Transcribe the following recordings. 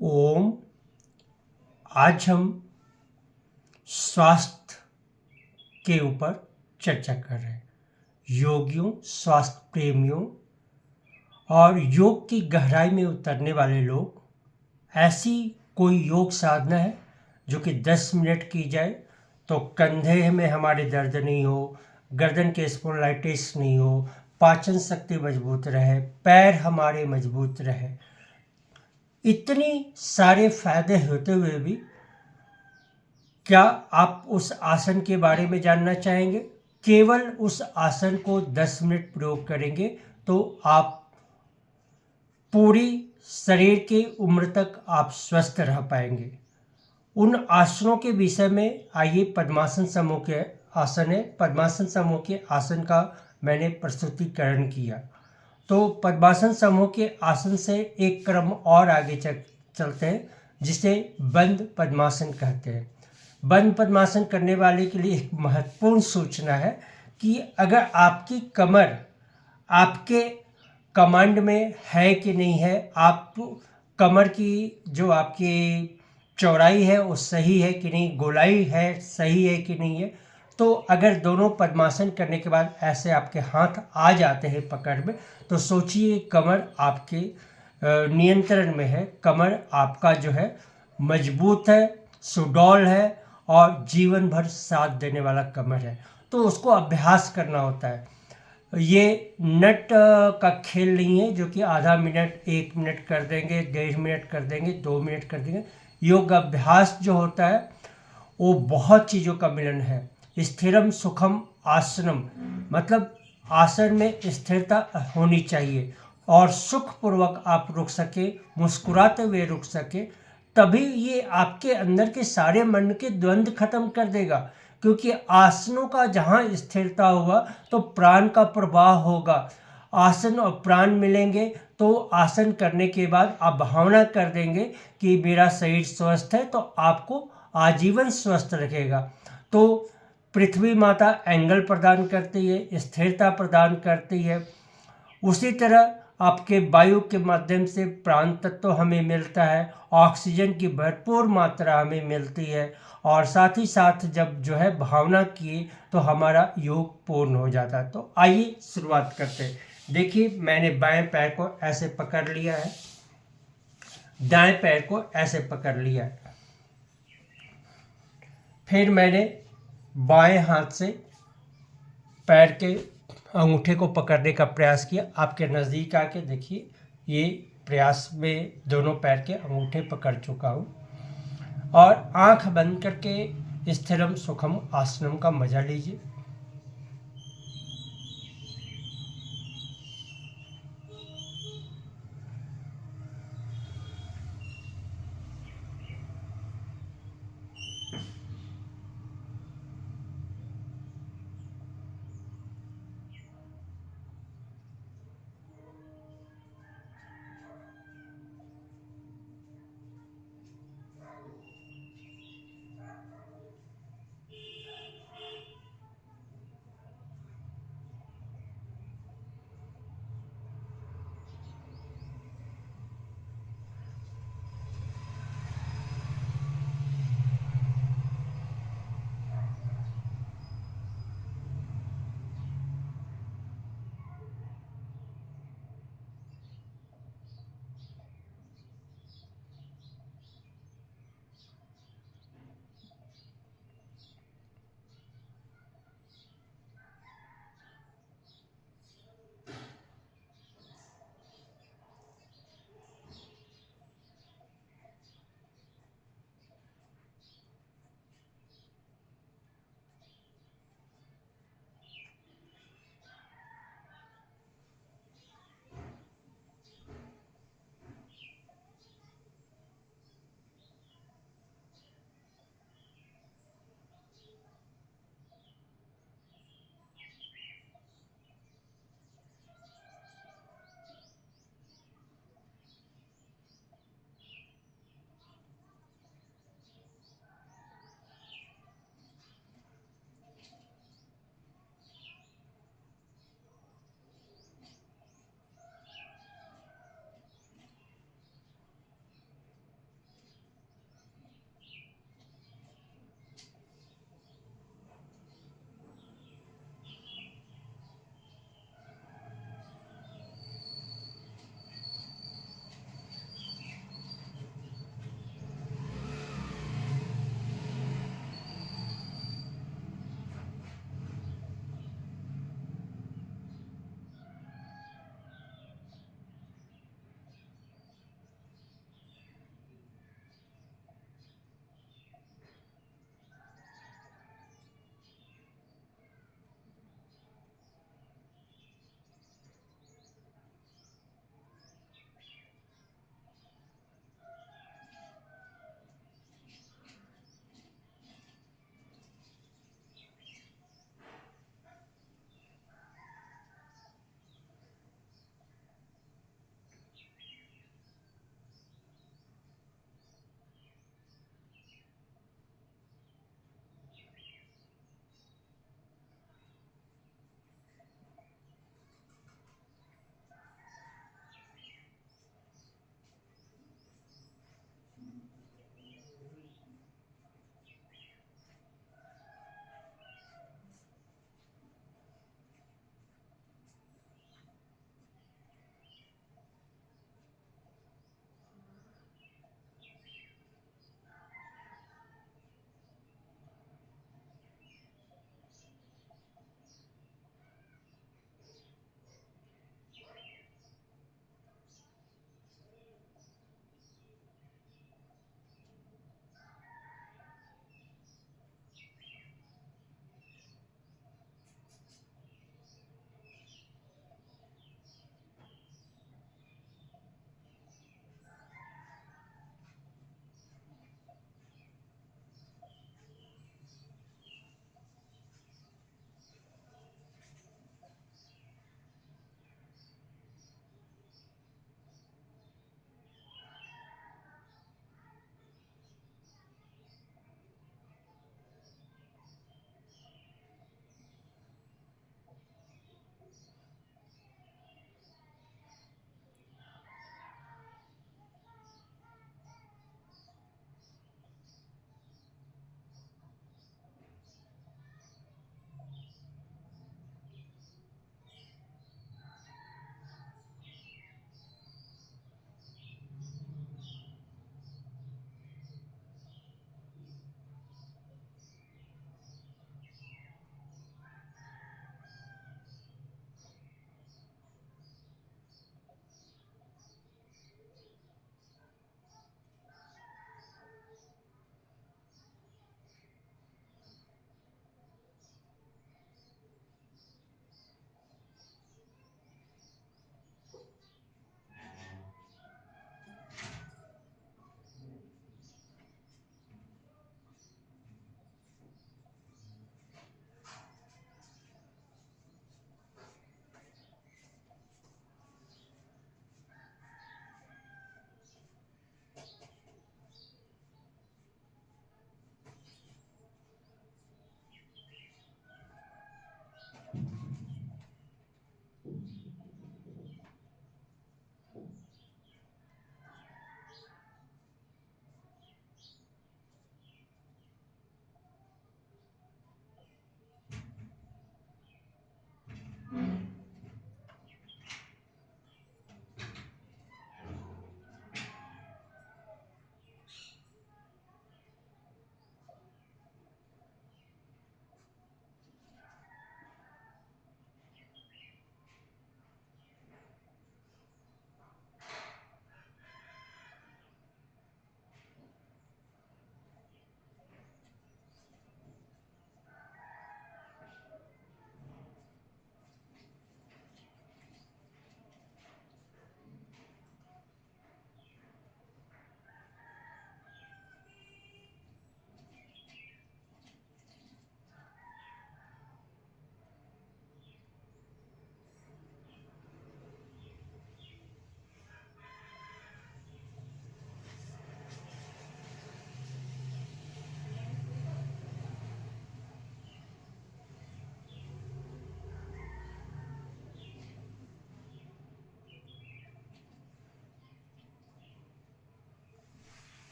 ओम। आज हम स्वास्थ्य के ऊपर चर्चा कर रहे हैं। योगियों, स्वास्थ्य प्रेमियों और योग की गहराई में उतरने वाले लोग, ऐसी कोई योग साधना है जो कि 10 मिनट की जाए तो कंधे में हमारे दर्द नहीं हो, गर्दन के स्पॉन्डिलाइटिस नहीं हो, पाचन शक्ति मजबूत रहे, पैर हमारे मजबूत रहे। इतनी सारे फायदे होते हुए भी क्या आप उस आसन के बारे में जानना चाहेंगे? केवल उस आसन को 10 मिनट प्रयोग करेंगे तो आप पूरी शरीर की उम्र तक आप स्वस्थ रह पाएंगे। उन आसनों के विषय में आइए, पद्मासन समूह के आसन है। पद्मासन समूह के आसन का मैंने प्रस्तुतिकरण किया। तो पद्मासन समूह के आसन से एक क्रम और आगे चलते हैं, जिसे बंद पद्मासन कहते हैं। बंद पद्मासन करने वाले के लिए एक महत्वपूर्ण सूचना है कि अगर आपकी कमर आपके कमांड में है कि नहीं है, आप कमर की जो आपकी चौड़ाई है वो सही है कि नहीं, गोलाई है सही है कि नहीं है, तो अगर दोनों पद्मासन करने के बाद ऐसे आपके हाथ आ जाते हैं पकड़ में, तो सोचिए कमर आपके नियंत्रण में है। कमर आपका जो है मजबूत है, सुडौल है और जीवन भर साथ देने वाला कमर है। तो उसको अभ्यास करना होता है। ये नट का खेल नहीं है जो कि आधा मिनट, 1 मिनट कर देंगे, 1.5 मिनट कर देंगे, 2 मिनट कर देंगे। योग अभ्यास जो होता है वो बहुत चीज़ों का मिलन है। स्थिरम सुखम आसनम, मतलब आसन में स्थिरता होनी चाहिए और सुखपूर्वक आप रुक सके, मुस्कुराते हुए रुक सके, तभी ये आपके अंदर के सारे मन के द्वंद्व खत्म कर देगा। क्योंकि आसनों का जहाँ स्थिरता होगा तो प्राण का प्रवाह होगा। आसन और प्राण मिलेंगे तो आसन करने के बाद आप भावना कर देंगे कि मेरा शरीर स्वस्थ है, तो आपको आजीवन स्वस्थ रखेगा। तो पृथ्वी माता एंगल प्रदान करती है, स्थिरता प्रदान करती है। उसी तरह आपके वायु के माध्यम से प्राण तत्व हमें मिलता है, ऑक्सीजन की भरपूर मात्रा हमें मिलती है, और साथ ही साथ जब जो है भावना की तो हमारा योग पूर्ण हो जाता है। तो आइए शुरुआत करते हैं। देखिए, मैंने बाएं पैर को ऐसे पकड़ लिया है, दाएं पैर को ऐसे पकड़ लिया है। फिर मैंने बाएं हाथ से पैर के अंगूठे को पकड़ने का प्रयास किया। आपके नज़दीक आके देखिए, ये प्रयास में दोनों पैर के अंगूठे पकड़ चुका हूँ। और आंख बंद करके स्थिरम सुखम आसनम का मजा लीजिए।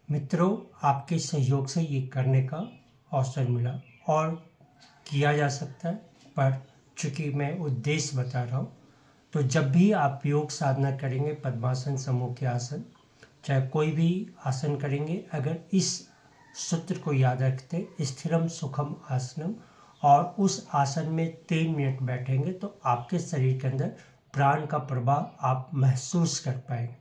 मित्रों, आपके सहयोग से ये करने का अवसर मिला और किया जा सकता है, पर चूंकि मैं उद्देश्य बता रहा हूँ, तो जब भी आप योग साधना करेंगे, पद्मासन, समूह के आसन, चाहे कोई भी आसन करेंगे, अगर इस सूत्र को याद रखते, स्थिरम सुखम आसनम, और उस आसन में 3 मिनट बैठेंगे, तो आपके शरीर के अंदर प्राण का प्रवाह आप महसूस कर पाएंगे।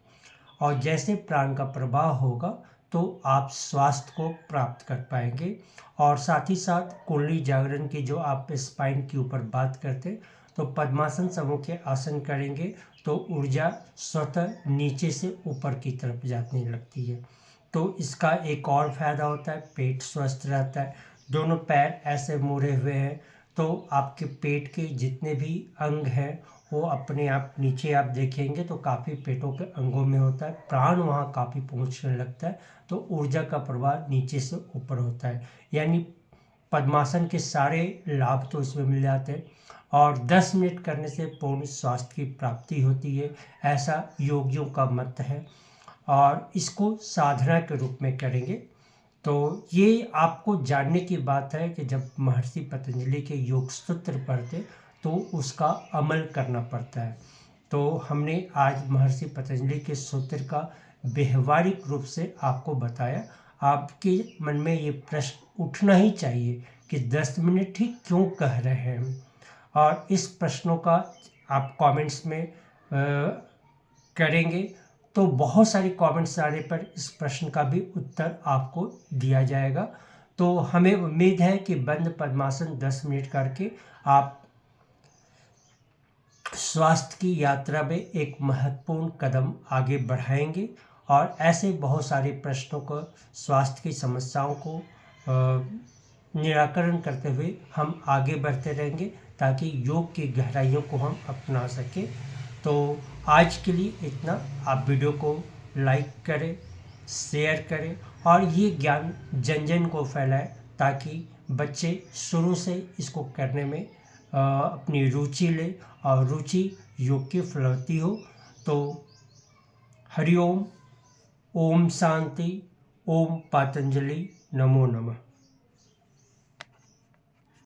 और जैसे प्राण का प्रवाह होगा तो आप स्वास्थ्य को प्राप्त कर पाएंगे। और साथ ही साथ कुंडली जागरण की जो आप स्पाइन के ऊपर बात करते, तो पद्मासन समूह के आसन करेंगे तो ऊर्जा स्वतः नीचे से ऊपर की तरफ जाने लगती है। तो इसका एक और फायदा होता है, पेट स्वस्थ रहता है। दोनों पैर ऐसे मुड़े हुए हैं तो आपके पेट के जितने भी अंग हैं वो अपने आप नीचे आप देखेंगे तो काफ़ी पेटों के अंगों में होता है, प्राण वहाँ काफ़ी पहुँचने लगता है, तो ऊर्जा का प्रवाह नीचे से ऊपर होता है। यानी पद्मासन के सारे लाभ तो इसमें मिल जाते हैं। और 10 मिनट करने से पूर्ण स्वास्थ्य की प्राप्ति होती है, ऐसा योगियों का मत है। और इसको साधना के रूप में करेंगे। तो ये आपको जानने की बात है कि जब महर्षि पतंजलि के योग सूत्र पढ़ते तो उसका अमल करना पड़ता है। तो हमने आज महर्षि पतंजलि के सूत्र का व्यवहारिक रूप से आपको बताया। आपके मन में ये प्रश्न उठना ही चाहिए कि 10 मिनट ही क्यों कह रहे हैं, और इस प्रश्नों का आप कमेंट्स में करेंगे तो बहुत सारे कमेंट्स आने पर इस प्रश्न का भी उत्तर आपको दिया जाएगा। तो हमें उम्मीद है कि बंद पद्मासन 10 मिनट करके आप स्वास्थ्य की यात्रा में एक महत्वपूर्ण कदम आगे बढ़ाएंगे। और ऐसे बहुत सारे प्रश्नों को, स्वास्थ्य की समस्याओं को निराकरण करते हुए हम आगे बढ़ते रहेंगे ताकि योग की गहराइयों को हम अपना सकें। तो आज के लिए इतना। आप वीडियो को लाइक करें, शेयर करें और ये ज्ञान जन जन को फैलाएं ताकि बच्चे शुरू से इसको करने में अपनी रुचि ले और रुचि योग की फलवती हो। तो हरिओम, ओम शांति, ओम पतंजलि, नमो नमः।